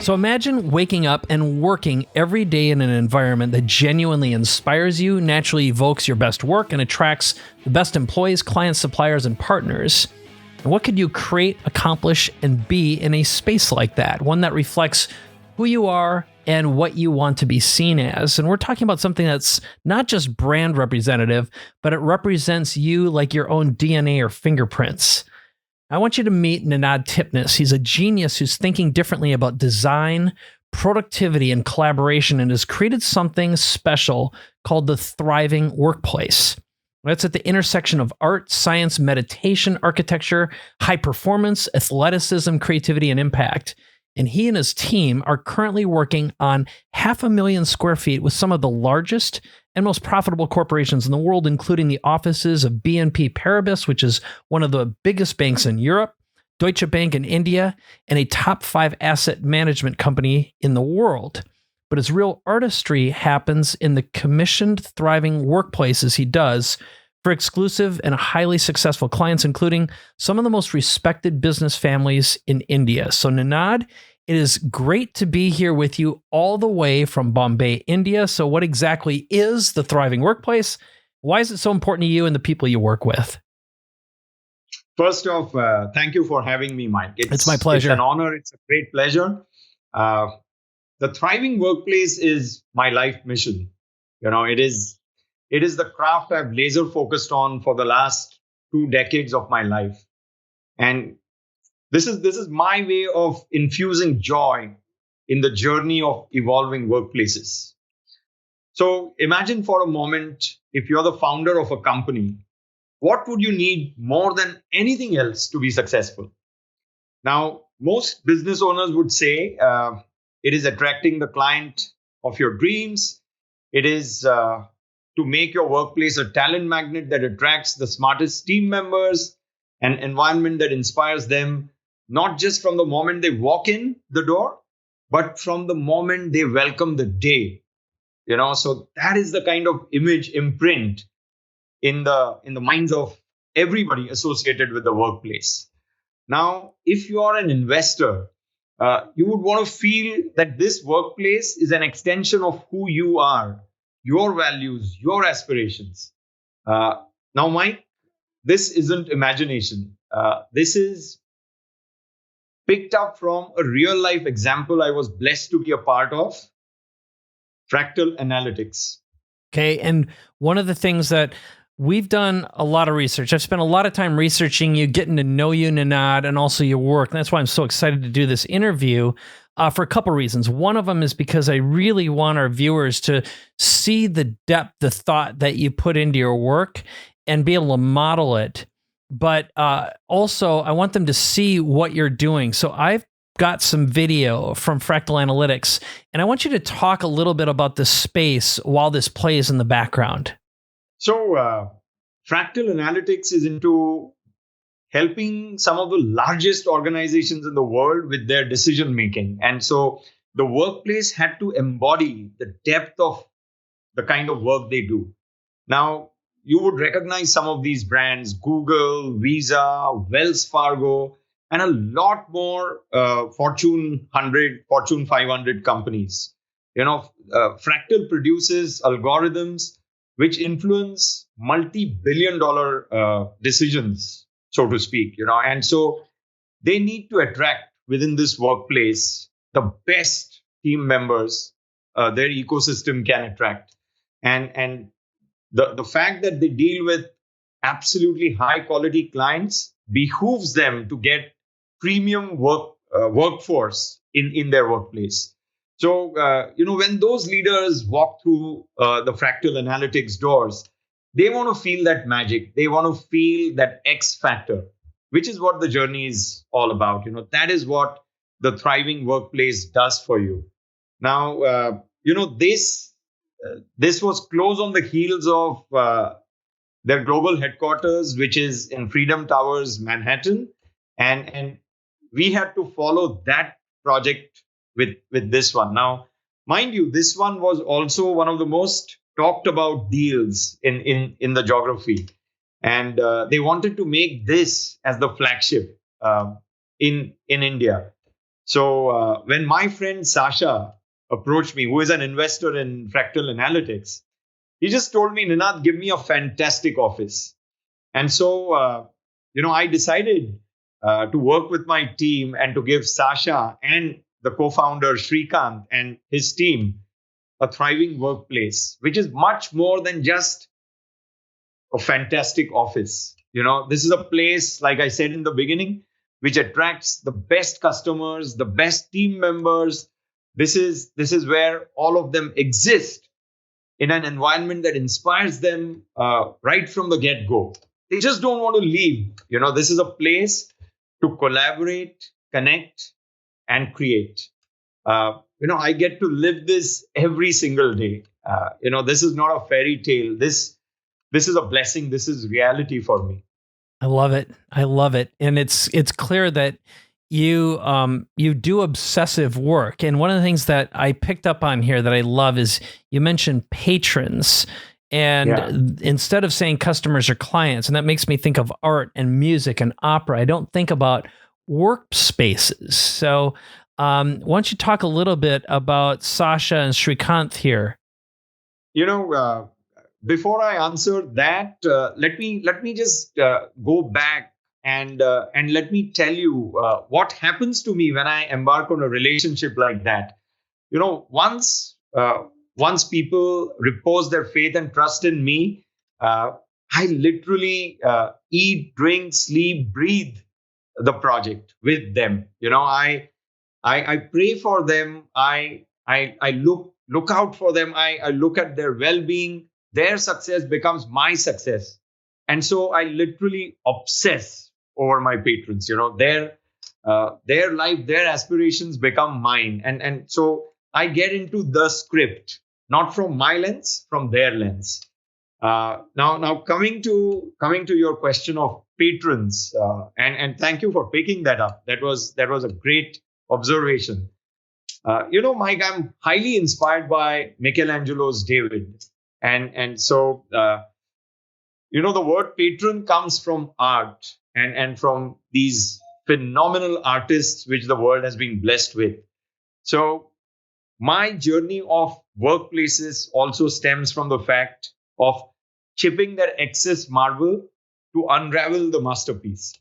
So imagine waking up and working every day in an environment that genuinely inspires you, naturally evokes your best work, and attracts the best employees, clients, suppliers, and partners. And what could you create, accomplish, and be in a space like that? One that reflects who you are and what you want to be seen as. And we're talking about something that's not just brand representative, but it represents you like your own DNA or fingerprints. I want you to meet Tipnis. He's a genius who's thinking differently about design, productivity, and collaboration, and has created something special called the thriving workplace. That's at the intersection of art, science, meditation, architecture, high performance, athleticism, creativity, and impact. And he and his team are currently working on 500,000 square feet with some of the largest and most profitable corporations in the world, including the offices of BNP Paribas, which is one of the biggest banks in Europe, Deutsche Bank in India, and a top 5 asset management company in the world. But his real artistry happens in the commissioned, thriving workplaces he does for exclusive and highly successful clients, including some of the most respected business families in India. So Ninad, it is great to be here with you all the way from Bombay, India. So what exactly is the thriving workplace? Why is it so important to you and the people you work with? First off, thank you for having me, Mike. It's my pleasure. It's an honor. It's a great pleasure. The thriving workplace is my life mission. It is the craft I've laser focused on for the last 2 decades of my life. And this is my way of infusing joy in the journey of evolving workplaces. So imagine for a moment, if you're the founder of a company, what would you need more than anything else to be successful? Now, most business owners would say it is attracting the client of your dreams. It is to make your workplace a talent magnet that attracts the smartest team members, an environment that inspires them, not just from the moment they walk in the door, but from the moment they welcome the day. So that is the kind of image imprint in the minds of everybody associated with the workplace. Now, if you are an investor, you would want to feel that this workplace is an extension of who you are, your values, your aspirations. Now, Mike, this isn't imagination. This is picked up from a real life example I was blessed to be a part of, Fractal Analytics. Okay, and one of the things that we've done a lot of research. I've spent a lot of time researching you, getting to know you, Ninad, and also your work. And that's why I'm so excited to do this interview for a couple reasons. One of them is because I really want our viewers to see the depth, the thought that you put into your work and be able to model it. But also, I want them to see what you're doing. So I've got some video from Fractal Analytics, and I want you to talk a little bit about the space while this plays in the background. So Fractal Analytics is into helping some of the largest organizations in the world with their decision making. And so the workplace had to embody the depth of the kind of work they do. Now, you would recognize some of these brands: Google, Visa, Wells Fargo, and a lot more Fortune 100, Fortune 500 companies. Fractal produces algorithms which influence multi-billion-dollar decisions, so to speak. And so they need to attract within this workplace the best team members their ecosystem can attract. And the fact that they deal with absolutely high quality clients behooves them to get premium workforce in their workplace. So, when those leaders walk through the Fractal Analytics doors, they want to feel that magic. They want to feel that X factor, which is what the journey is all about. That is what the thriving workplace does for you. Now, this was close on the heels of their global headquarters, which is in Freedom Towers, Manhattan. And we had to follow that project with this one. Now, mind you, this one was also one of the most talked about deals in the geography, and they wanted to make this as the flagship in India. So when my friend Sasha approached me, who is an investor in Fractal Analytics, he just told me, Ninad, give me a fantastic office. And so, I decided to work with my team and to give Sasha and the co-founder Shrikant and his team a thriving workplace, which is much more than just a fantastic office. This is a place, like I said in the beginning, which attracts the best customers, the best team members. This is where all of them exist in an environment that inspires them right from the get-go. They just don't want to leave. This is a place to collaborate, connect, and create. I get to live this every single day. This is not a fairy tale. This is a blessing. This is reality for me. I love it. I love it. And it's clear that you do obsessive work. And one of the things that I picked up on here that I love is you mentioned patrons. And instead of saying customers or clients, and that makes me think of art and music and opera, I don't think about workspaces. So why don't you talk a little bit about Sasha and Shrikant here? Before I answer that, let me just go back and let me tell you what happens to me when I embark on a relationship like that. Once people repose their faith and trust in me, I literally eat, drink, sleep, breathe the project with them. I pray for them. I look out for them. I look at their well-being. Their success becomes my success. And so I literally obsess over my patrons. Their life, their aspirations become mine. And so I get into the script, not from my lens, from their lens. Now coming to your question of patrons, and thank you for picking that up. That was a great observation. Mike, I'm highly inspired by Michelangelo's David. And so, the word patron comes from art and from these phenomenal artists which the world has been blessed with. So my journey of workplaces also stems from the fact of chipping that excess marble to unravel the masterpiece.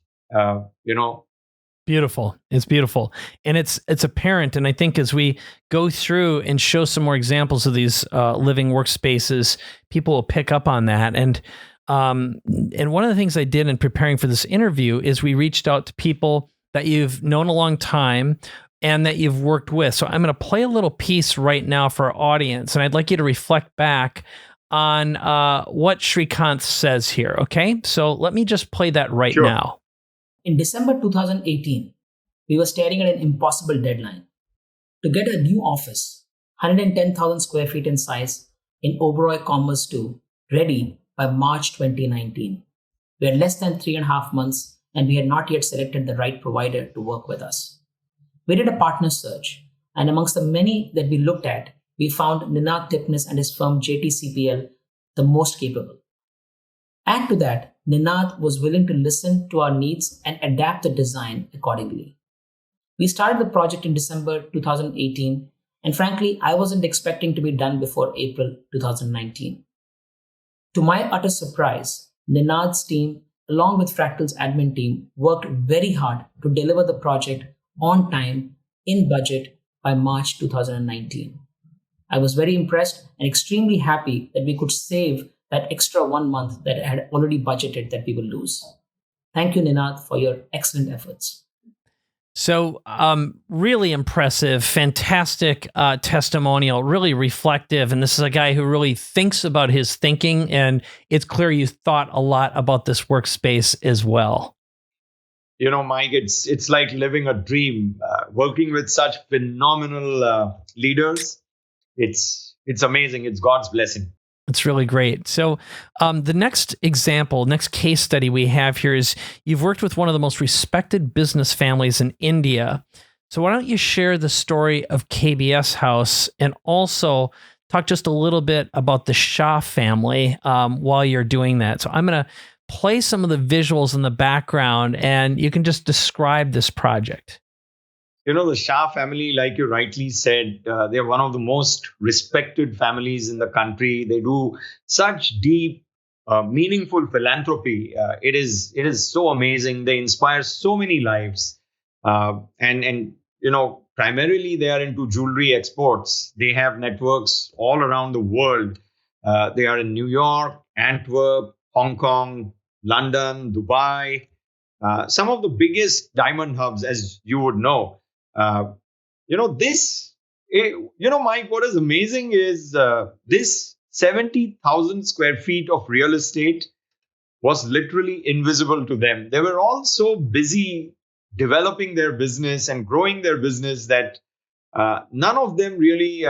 Beautiful. It's beautiful. And it's apparent. And I think as we go through and show some more examples of these living workspaces, people will pick up on that. And one of the things I did in preparing for this interview is we reached out to people that you've known a long time and that you've worked with. So I'm going to play a little piece right now for our audience. And I'd like you to reflect back on what Shrikant says here. Okay. So let me just play that right now. In December 2018, we were staring at an impossible deadline. To get a new office, 110,000 square feet in size, in Oberoi Commerce 2, ready by March 2019. We had less than 3.5 months, and we had not yet selected the right provider to work with us. We did a partner search, and amongst the many that we looked at, we found Ninad Tipnis and his firm JTCPL the most capable. Add to that, Ninad was willing to listen to our needs and adapt the design accordingly. We started the project in December 2018, and frankly, I wasn't expecting to be done before April 2019. To my utter surprise, Ninad's team, along with Fractal's admin team, worked very hard to deliver the project on time, in budget, by March 2019. I was very impressed and extremely happy that we could save that extra 1 month that I had already budgeted that we will lose. Thank you, Ninad, for your excellent efforts. So really impressive, fantastic testimonial, really reflective. And this is a guy who really thinks about his thinking. And it's clear you thought a lot about this workspace as well. Mike, it's like living a dream, working with such phenomenal leaders. It's amazing. It's God's blessing. It's really great. So the next case study we have here is you've worked with one of the most respected business families in India. So why don't you share the story of KBS House and also talk just a little bit about the Shah family while you're doing that. So I'm going to play some of the visuals in the background, and you can just describe this project. The Shah family, like you rightly said, they're one of the most respected families in the country. They do such deep, meaningful philanthropy. It is so amazing. They inspire so many lives. And primarily they are into jewelry exports. They have networks all around the world. They are in New York, Antwerp, Hong Kong, London, Dubai, some of the biggest diamond hubs, as you would know. Mike, what is amazing is this 70,000 square feet of real estate was literally invisible to them. They were all so busy developing their business and growing their business that none of them really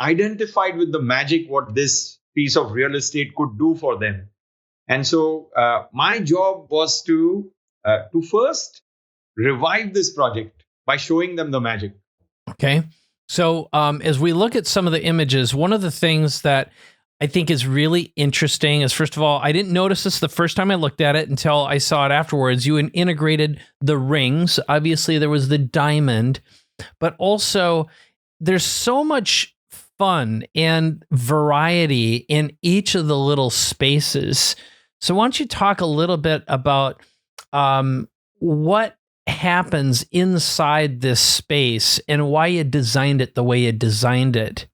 identified with the magic what this piece of real estate could do for them. And so my job was to first revive this project by showing them the magic. Okay. So as we look at some of the images, one of the things that I think is really interesting is, first of all, I didn't notice this the first time I looked at it until I saw it afterwards. You integrated the rings. Obviously, there was the diamond, but also there's so much fun and variety in each of the little spaces. So why don't you talk a little bit about what happens inside this space and why you designed it the way you designed it?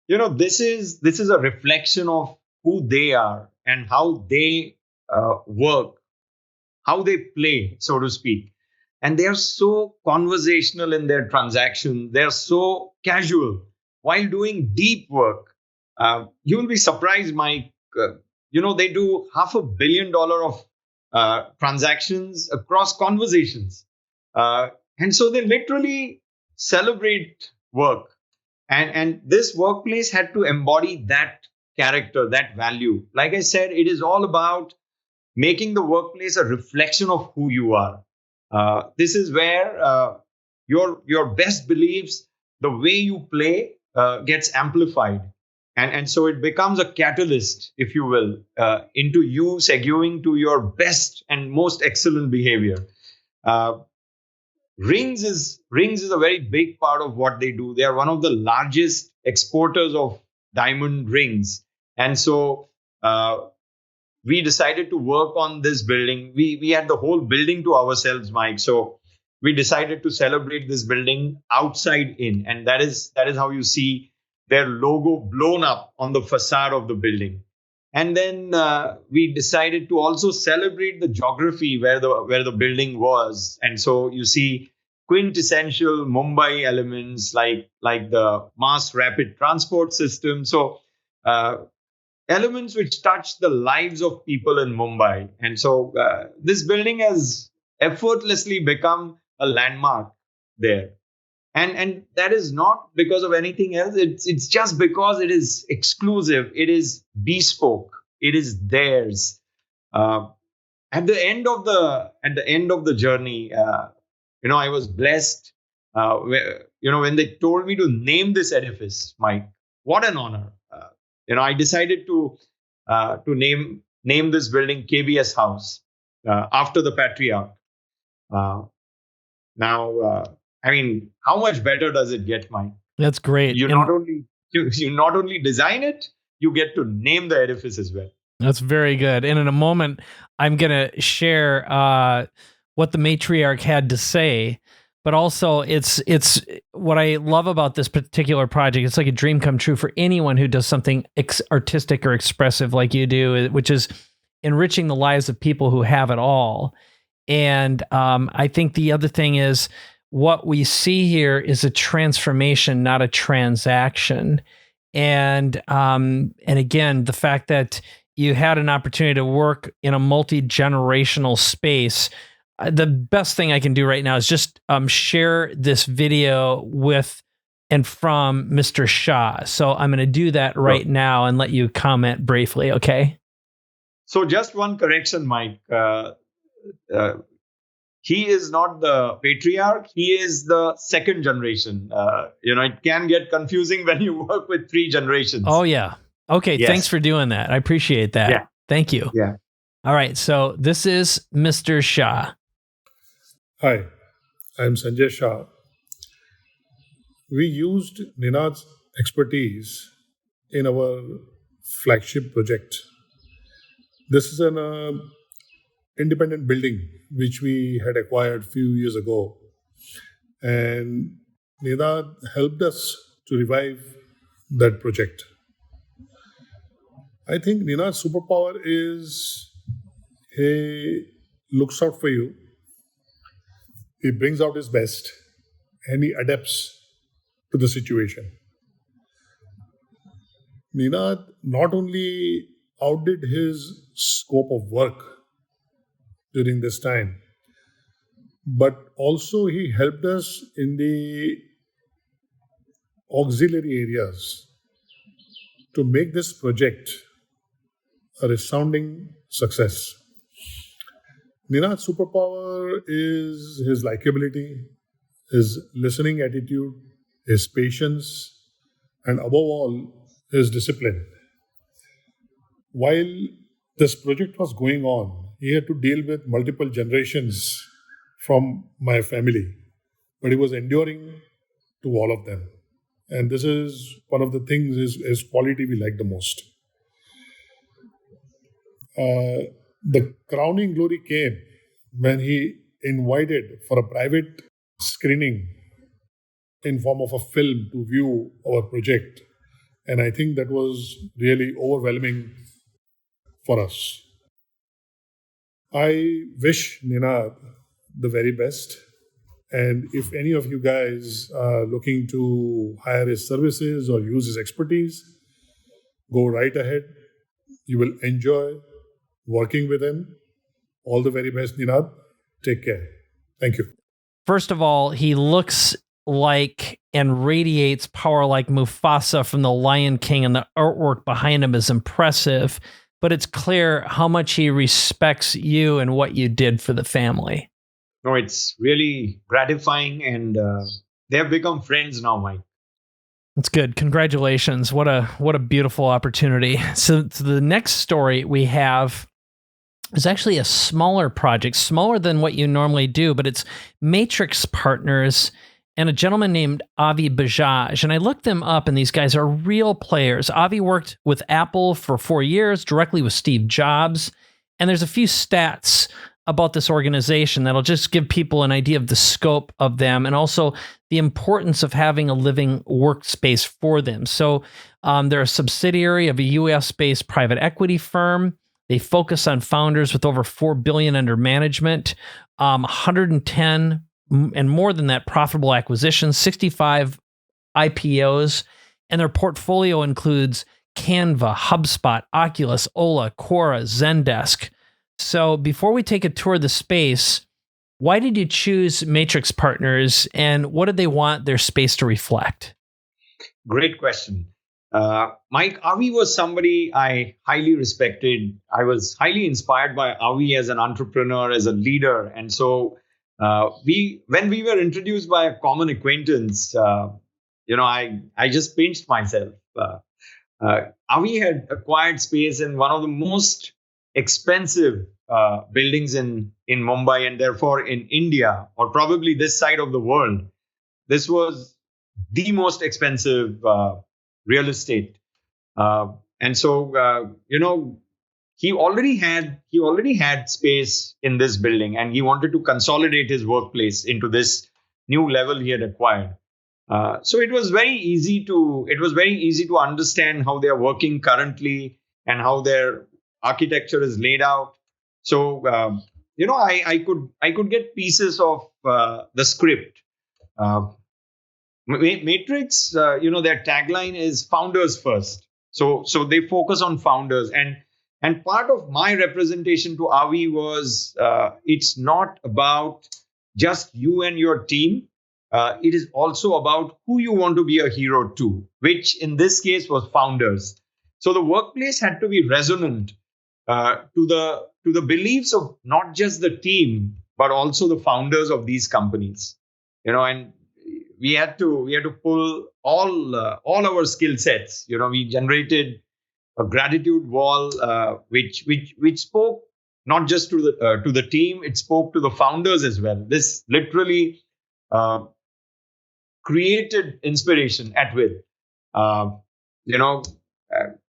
This is a reflection of who they are and how they work, how they play, so to speak. And they are so conversational in their transaction. They're so casual while doing deep work. You will be surprised, Mike. They do $500 million of transactions across conversations. And so they literally celebrate work. And this workplace had to embody that character, that value. Like I said, it is all about making the workplace a reflection of who you are. This is where your best beliefs, the way you play, gets amplified. And so it becomes a catalyst, if you will, into you segueing to your best and most excellent behavior. Rings is a very big part of what they do. They are one of the largest exporters of diamond rings. And so we decided to work on this building. We had the whole building to ourselves, Mike. So we decided to celebrate this building outside in. And that is how you see their logo blown up on the facade of the building. And then we decided to also celebrate the geography where the building was. And so you see quintessential Mumbai elements like the mass rapid transport system. So elements which touch the lives of people in Mumbai. And so this building has effortlessly become a landmark there. And that is not because of anything else. It's just because it is exclusive. It is bespoke. It is theirs. At the end of the journey, I was blessed. When they told me to name this edifice, Mike, what an honor. I decided to name this building KBS House after the patriarch. How much better does it get, Mike? That's great. You not only design it, you get to name the edifice as well. That's very good. And in a moment, I'm going to share what the matriarch had to say. But also, it's what I love about this particular project. It's like a dream come true for anyone who does something artistic or expressive like you do, which is enriching the lives of people who have it all. And I think the other thing is, what we see here is a transformation, not a transaction. And again, the fact that you had an opportunity to work in a multi-generational space. The best thing I can do right now is just share this video with and from Mr. Shah. So I'm going to do that right now and let you comment briefly, okay? So just one correction, Mike. he is not the patriarch. He is the second generation. It can get confusing when you work with three generations. Oh, yeah. Okay. Yes. Thanks for doing that. I appreciate that. Yeah. Thank you. Yeah. All right. So this is Mr. Shah. Hi, I'm Sanjay Shah. We used Ninad's expertise in our flagship project. This is an independent building which we had acquired a few years ago. And Ninad helped us to revive that project. I think Ninad's superpower is he looks out for you, he brings out his best, and he adapts to the situation. Ninad not only outdid his scope of work during this time, but also he helped us in the auxiliary areas to make this project a resounding success. Ninad's superpower is his likability, his listening attitude, his patience, and above all, his discipline. While this project was going on, he had to deal with multiple generations from my family, but he was enduring to all of them. And this is one of the things, his quality we like the most. The crowning glory came when he invited for a private screening in form of a film to view our project. And I think that was really overwhelming for us. I wish Ninad the very best. And if any of you guys are looking to hire his services or use his expertise, go right ahead. You will enjoy working with him. All the very best, Ninad. Take care. Thank you. First of all, he looks like and radiates power like Mufasa from The Lion King, and the artwork behind him is impressive, but it's clear how much he respects you and what you did for the family. No, it's really gratifying, and they have become friends now, Mike. That's good. Congratulations. What a beautiful opportunity. So the next story we have is actually a smaller project, smaller than what you normally do, but it's Matrix Partners and a gentleman named Avi Bajaj. And I looked them up, and these guys are real players. Avi worked with Apple for 4 years, directly with Steve Jobs. And there's a few stats about this organization that'll just give people an idea of the scope of them and also the importance of having a living workspace for them. So they're a subsidiary of a US-based private equity firm. They focus on founders with over $4 billion under management, 110 and more than that profitable acquisitions, 65 IPOs, and their portfolio includes Canva, HubSpot, Oculus, Ola, Quora, Zendesk. So before we take a tour of the space, why did you choose Matrix Partners, and what did they want their space to reflect? Great question. Mike, Avi was somebody I highly respected. I was highly inspired by Avi as an entrepreneur, as a leader. And so when we were introduced by a common acquaintance, I just pinched myself. Avi had acquired space in one of the most expensive buildings in Mumbai, and therefore in India, or probably this side of the world. This was the most expensive real estate. And so, he already had space in this building, and he wanted to consolidate his workplace into this new level he had acquired. So it was very easy to understand how they are working currently and how their architecture is laid out. So, I could get pieces of the script. Matrix, their tagline is founders first. So they focus on founders. And part of my representation to Avi was it's not about just you and your team. It is also about who you want to be a hero to, which in this case was founders. So the workplace had to be resonant to the beliefs of not just the team, but also the founders of these companies. And we had to pull all our skill sets. We generated a gratitude wall, which spoke not just to the team, it spoke to the founders as well. This literally created inspiration at will.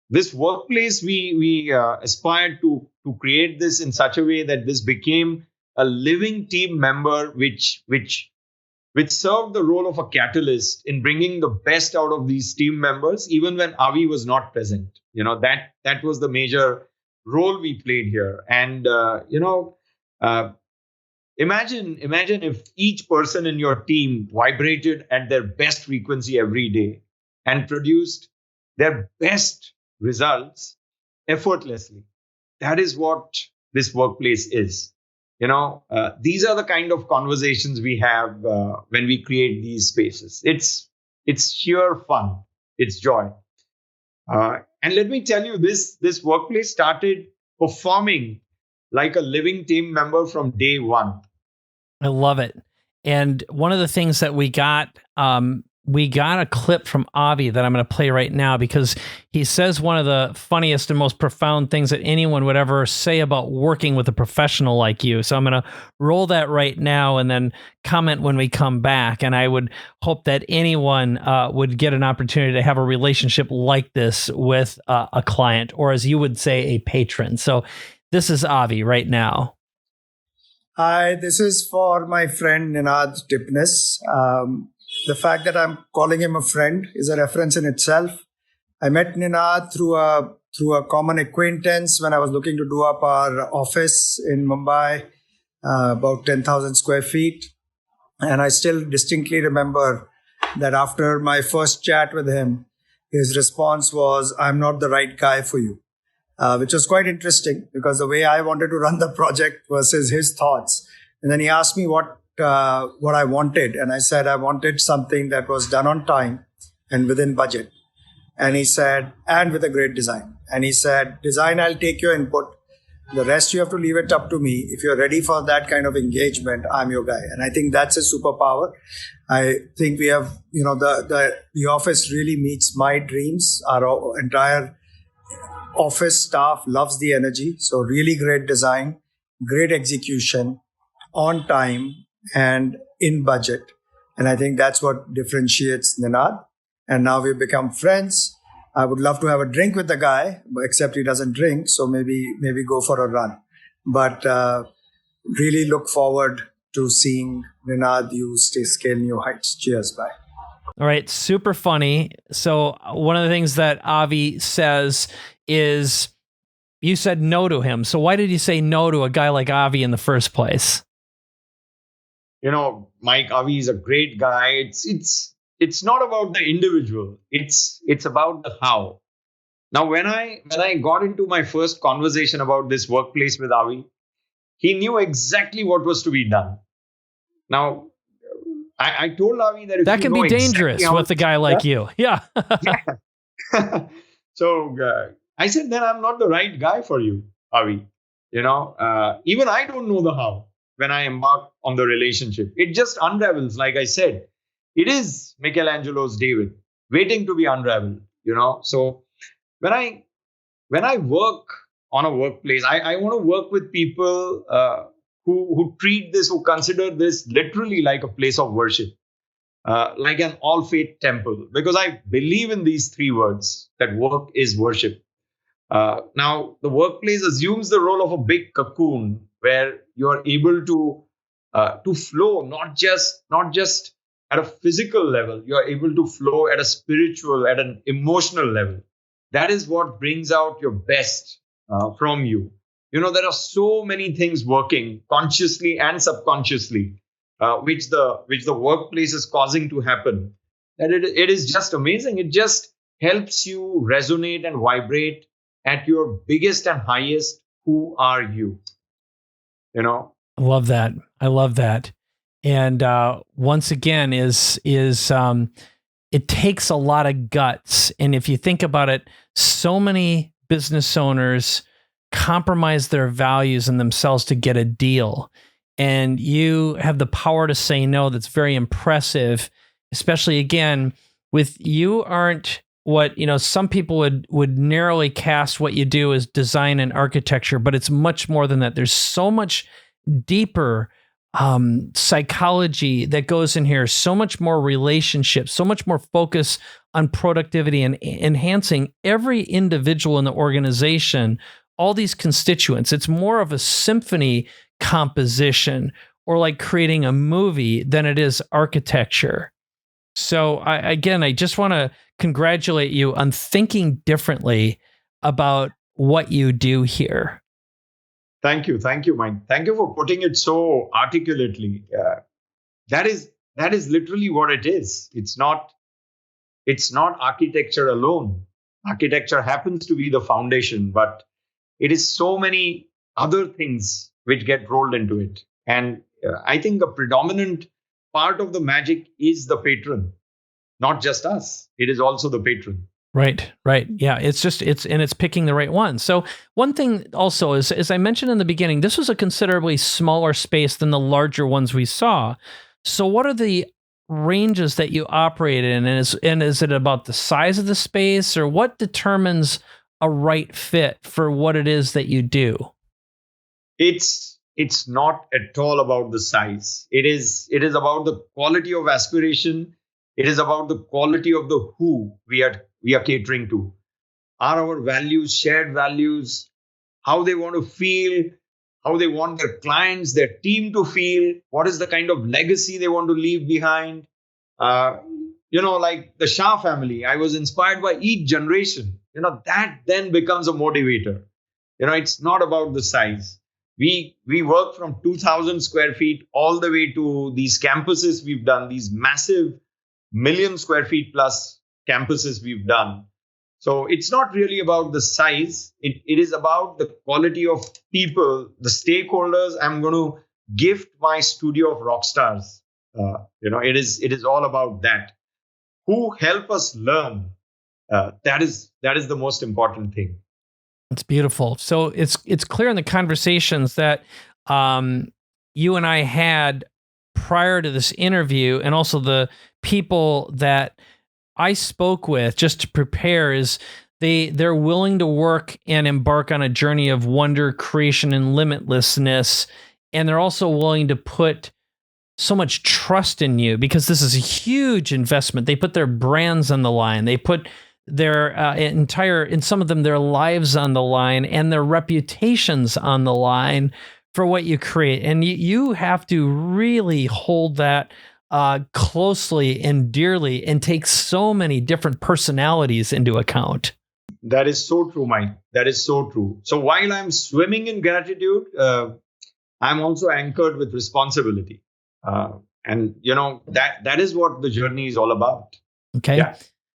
This workplace, we aspired to create this in such a way that this became a living team member, which served the role of a catalyst in bringing the best out of these team members, even when Avi was not present. That was the major role we played here. And imagine if each person in your team vibrated at their best frequency every day and produced their best results effortlessly. That is what this workplace is. These are the kind of conversations we have when we create these spaces. It's sheer fun. It's joy. And let me tell you, this workplace started performing like a living team member from day one. I love it. And one of the things that we got a clip from Avi that I'm going to play right now, because he says one of the funniest and most profound things that anyone would ever say about working with a professional like you. So I'm going to roll that right now and then comment when we come back. And I would hope that anyone would get an opportunity to have a relationship like this with a client, or as you would say, a patron. So this is Avi right now. Hi, this is for my friend Ninad Tipnis. The fact that I'm calling him a friend is a reference in itself. I met Ninad through a common acquaintance when I was looking to do up our office in Mumbai, about 10,000 square feet. And I still distinctly remember that after my first chat with him, his response was, "I'm not the right guy for you," which was quite interesting because the way I wanted to run the project versus his thoughts. And then he asked me what I wanted. And I said, I wanted something that was done on time and within budget. And he said, and with a great design. And he said, design, I'll take your input. The rest, you have to leave it up to me. If you're ready for that kind of engagement, I'm your guy. And I think that's a superpower. I think we have, the office really meets my dreams. Our entire office staff loves the energy. So really great design, great execution, on time, and in budget. And I think that's what differentiates Ninad. And now we've become friends. I would love to have a drink with the guy, except he doesn't drink. So maybe go for a run. But really look forward to seeing Ninad scale new heights. Cheers. Bye. All right. Super funny. So one of the things that Avi says is you said no to him. So why did you say no to a guy like Avi in the first place? Mike, Avi is a great guy. It's not about the individual. It's about the how. Now, when I got into my first conversation about this workplace with Avi, he knew exactly what was to be done. Now, I told Avi that if that can be dangerous exactly with a guy like you. Yeah. Yeah. So I said, then I'm not the right guy for you, Avi. Even I don't know the how. When I embark on the relationship, it just unravels. Like I said, it is Michelangelo's David waiting to be unraveled, So when I work on a workplace, I want to work with people who treat this, who consider this literally like a place of worship, like an all-faith temple, because I believe in these three words, that work is worship. Now, the workplace assumes the role of a big cocoon where you are able to flow, not just at a physical level. You are able to flow at a spiritual, at an emotional level. That is what brings out your best from you. There are so many things working consciously and subconsciously, which the workplace is causing to happen. That it is just amazing. It just helps you resonate and vibrate at your biggest and highest. Who are you? I love that. I love that. And once again, it takes a lot of guts. And if you think about it, so many business owners compromise their values and themselves to get a deal. and you have the power to say no. That's very impressive, especially again with you aren't what some people would narrowly cast what you do as design and architecture, but it's much more than that. There's so much deeper psychology that goes in here, so much more relationships, so much more focus on productivity and enhancing every individual in the organization, all these constituents. It's more of a symphony composition or like creating a movie than it is architecture. So I just want to congratulate you on thinking differently about what you do here. Thank you, Mike. Thank you for putting it so articulately. That is literally what it is. It's not architecture alone. Architecture happens to be the foundation, but it is so many other things which get rolled into it. And I think a predominant part of the magic is the patron, not just us. It is also the patron. Right. Yeah. It's picking the right one. So one thing also is, as I mentioned in the beginning, this was a considerably smaller space than the larger ones we saw. So what are the ranges that you operate in? And is it about the size of the space, or what determines a right fit for what it is that you do? It's not at all about the size. It is about the quality of aspiration. It is about the quality of the who we are catering to. Are our values shared values? How they want to feel? How they want their clients, their team to feel? What is the kind of legacy they want to leave behind? Like the Shah family, I was inspired by each generation. That then becomes a motivator. It's not about the size. We work from 2,000 square feet all the way to these campuses we've done, these massive million square feet plus campuses we've done. So it's not really about the size. It is about the quality of people, the stakeholders. I'm going to gift my studio of rock stars. It is all about that. Who help us learn? That is the most important thing. It's beautiful. So it's clear in the conversations that you and I had prior to this interview, and also the people that I spoke with just to prepare, is they're willing to work and embark on a journey of wonder, creation, and limitlessness. And they're also willing to put so much trust in you, because this is a huge investment. They put their brands on the line. They put their in some of them, their lives on the line, and their reputations on the line for what you create. And you have to really hold that closely and dearly, and take so many different personalities into account. That is so true, Mike. That is so true. So while I'm swimming in gratitude, I'm also anchored with responsibility. And that is what the journey is all about. Okay. Yeah.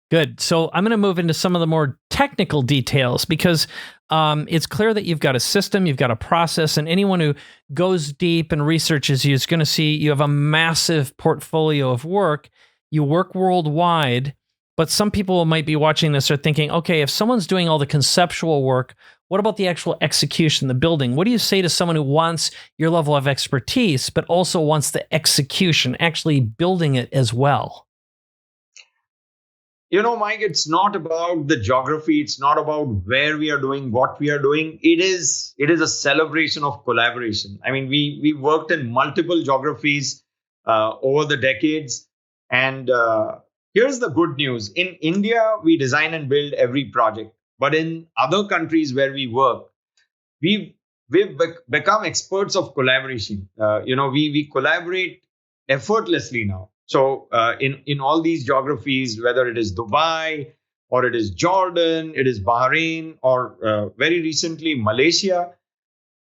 Good. So I'm going to move into some of the more technical details, because it's clear that you've got a system, you've got a process, and anyone who goes deep and researches you is going to see you have a massive portfolio of work. You work worldwide, but some people might be watching this are thinking, okay, if someone's doing all the conceptual work, what about the actual execution, the building? What do you say to someone who wants your level of expertise, but also wants the execution, actually building it as well? Mike, it's not about the geography. It's not about where we are doing, what we are doing. It is a celebration of collaboration. I mean, we worked in multiple geographies over the decades. And here's the good news. In India, we design and build every project. But in other countries where we work, we've become experts of collaboration. We collaborate effortlessly now. So in all these geographies, whether it is Dubai or it is Jordan, it is Bahrain, or very recently Malaysia,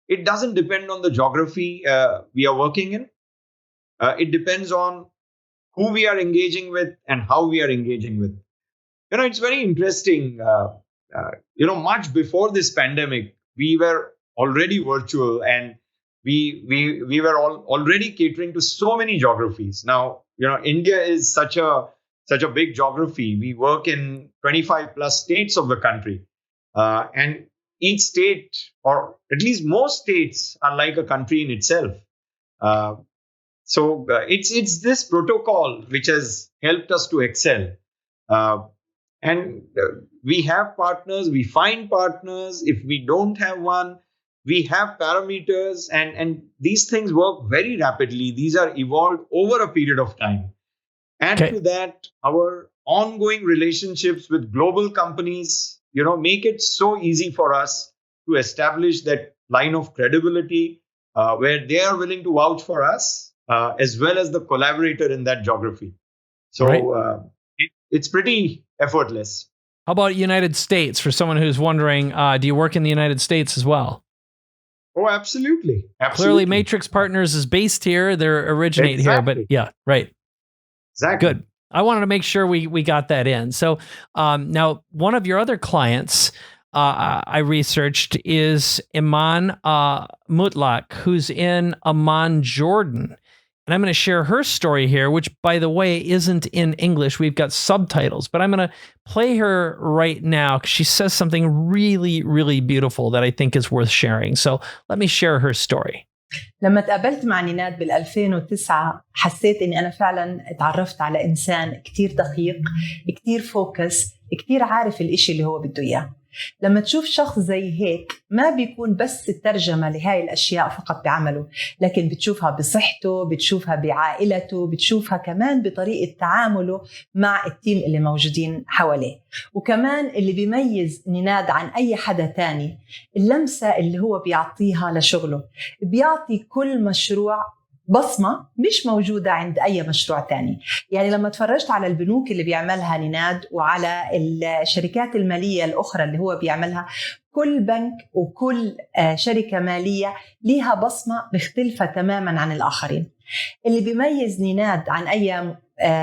it doesn't depend on the geography we are working in. It depends on who we are engaging with and how we are engaging with. It's very interesting. Much before this pandemic, we were already virtual, and we were already catering to so many geographies. Now, India is such a big geography. We work in 25 plus states of the country. And each state, or at least most states, are like a country in itself. It's this protocol which has helped us to excel. And we have partners, we find partners. If we don't have one, we have parameters, and these things work very rapidly. These are evolved over a period of time. Add to that our ongoing relationships with global companies, make it so easy for us to establish that line of credibility where they are willing to vouch for us as well as the collaborator in that geography. So it's pretty effortless. How about United States? For someone who's wondering, do you work in the United States as well? Oh, absolutely. Clearly, Matrix Partners is based here. They originate here, but yeah, right. Exactly. Good. I wanted to make sure we got that in. So now, one of your other clients I researched is Iman Mutlaq, who's in Amman, Jordan. And I'm going to share her story here, which, by the way, isn't in English. We've got subtitles, but I'm going to play her right now because she says something really, really beautiful that I think is worth sharing. So let me share her story. لما تقابلت مع نيناد بال2009 حسيت إني أنا فعلاً اتعرفت على إنسان كتير دقيق، كتير فوكس، كتير عارف الإشي اللي هو بده إياه. لما تشوف شخص زي هيك ما بيكون بس الترجمة لهاي الأشياء فقط بعمله، لكن بتشوفها بصحته، بتشوفها بعائلته، بتشوفها كمان بطريقة تعامله مع التيم اللي موجودين حواليه. وكمان اللي بيميز نيناد عن أي حدا تاني اللمسة اللي هو بيعطيها لشغله. بيعطي كل مشروع بصمة مش موجودة عند أي مشروع تاني. يعني لما تفرجت على البنوك اللي بيعملها نيناد وعلى الشركات المالية الأخرى اللي هو بيعملها، كل بنك وكل شركة مالية ليها بصمة مختلفة تماماً عن الآخرين. اللي بيميز نيناد عن أي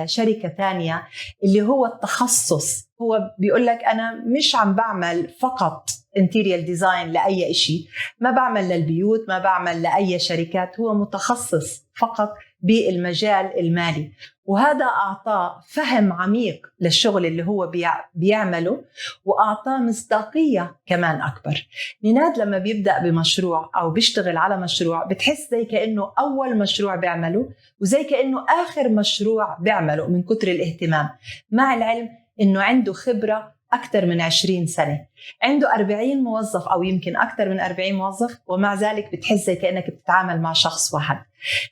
شركة تانية اللي هو التخصص. هو بيقول لك أنا مش عم بعمل فقط interior design لأي إشي، ما بعمل للبيوت، ما بعمل لأي شركات، هو متخصص فقط بالمجال المالي. وهذا أعطاه فهم عميق للشغل اللي هو بيعمله، وأعطاه مصداقية كمان أكبر. نيناد لما بيبدأ بمشروع أو بيشتغل على مشروع بتحس زي كأنه أول مشروع بيعمله وزي كأنه آخر مشروع بيعمله من كتر الاهتمام، مع العلم إنه عنده خبرة أكثر من 20 سنة، عنده 40 موظف أو يمكن أكثر من 40 موظف، ومع ذلك بتحس زي كأنك بتتعامل مع شخص واحد.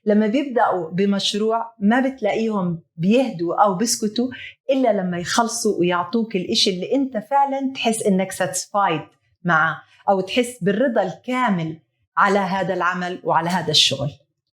لما بيبدأوا بمشروع ما بتلاقيهم بيهدوا أو بيسكتوا إلا لما يخلصوا ويعطوك الإشي اللي أنت فعلا تحس إنك satisfied معه أو تحس بالرضا الكامل على هذا العمل وعلى هذا الشغل.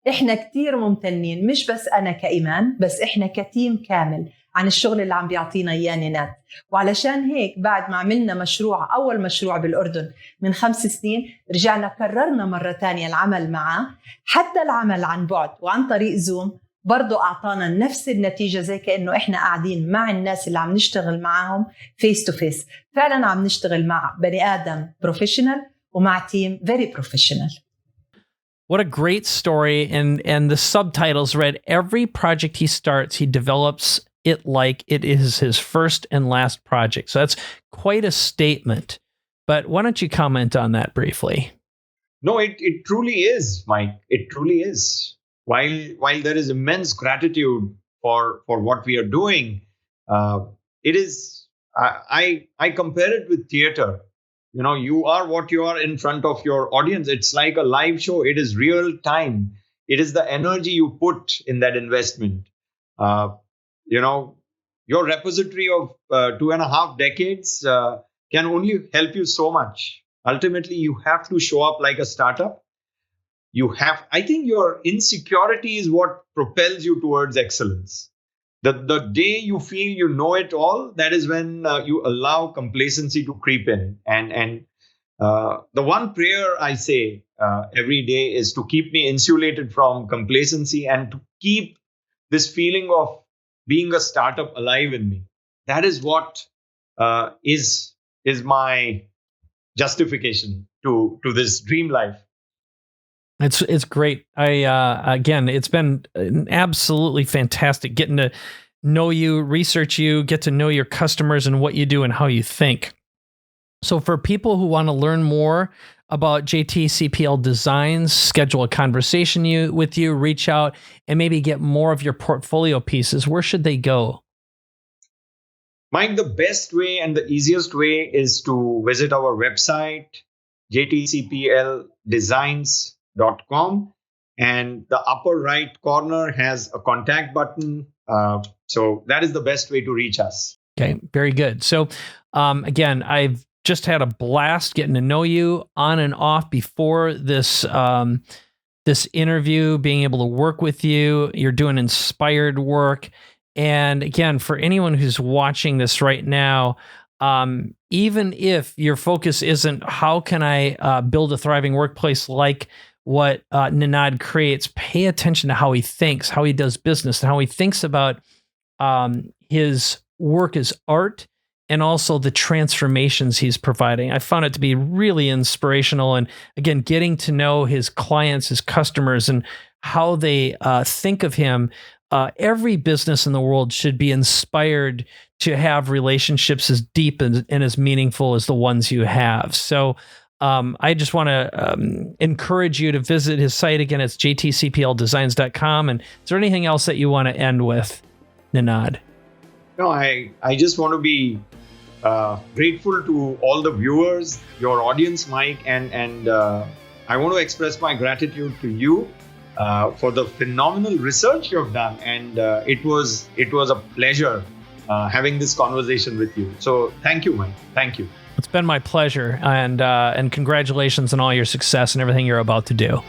إحنا كتير ممتنين، مش بس أنا كإيمان، بس إحنا كتيم كامل عن الشغل اللي عم بيعطينا إياه نيناد. وعلشان هيك بعد ما عملنا مشروع، أول مشروع بالأردن من 5 سنين، رجعنا كررنا مرة تانية العمل معه، حتى العمل عن بعد وعن طريق زوم برضو أعطانا نفس النتيجة، زي كأنه إحنا قاعدين مع الناس اللي عم نشتغل معهم face to face. فعلا عم نشتغل مع بني آدم professional ومع تيم very professional. What a great story. And the subtitles read, every project he starts, he develops it like it is his first and last project. So that's quite a statement. But why don't you comment on that briefly? No, it truly is, Mike. It truly is. While there is immense gratitude for what we are doing, it is, I compare it with theater. You are what you are in front of your audience. It's like a live show. It is real time. It is the energy you put in that investment. Your repository of 2.5 decades can only help you so much. Ultimately, you have to show up like a startup. I think your insecurity is what propels you towards excellence. The day you feel you know it all, that is when you allow complacency to creep in. And the one prayer I say every day is to keep me insulated from complacency and to keep this feeling of being a startup alive in me. That is what is my justification to this dream life. It's great. Again, it's been absolutely fantastic getting to know you, research you, get to know your customers and what you do and how you think. So for people who want to learn more about JTCPL Designs, schedule a conversation with you, reach out, and maybe get more of your portfolio pieces, where should they go? Mike, the best way and the easiest way is to visit our website, jtcpldesigns.com. And the upper right corner has a contact button. So that is the best way to reach us. Okay, very good. So again, I've just had a blast getting to know you on and off before this this interview, being able to work with you. You're doing inspired work. And again, for anyone who's watching this right now, even if your focus isn't how can I build a thriving workplace like what Ninad creates, pay attention to how he thinks, how he does business, and how he thinks about his work as art and also the transformations he's providing. I found it to be really inspirational. And again, getting to know his clients, his customers, and how they think of him. Every business in the world should be inspired to have relationships as deep and as meaningful as the ones you have. So I just want to encourage you to visit his site. Again, it's jtcpldesigns.com. And is there anything else that you want to end with, Ninad? No, I just want to be grateful to all the viewers, your audience, Mike, and I want to express my gratitude to you for the phenomenal research you've done, and it was a pleasure having this conversation with you. So thank you, Mike. Thank you. It's been my pleasure, and congratulations on all your success and everything you're about to do.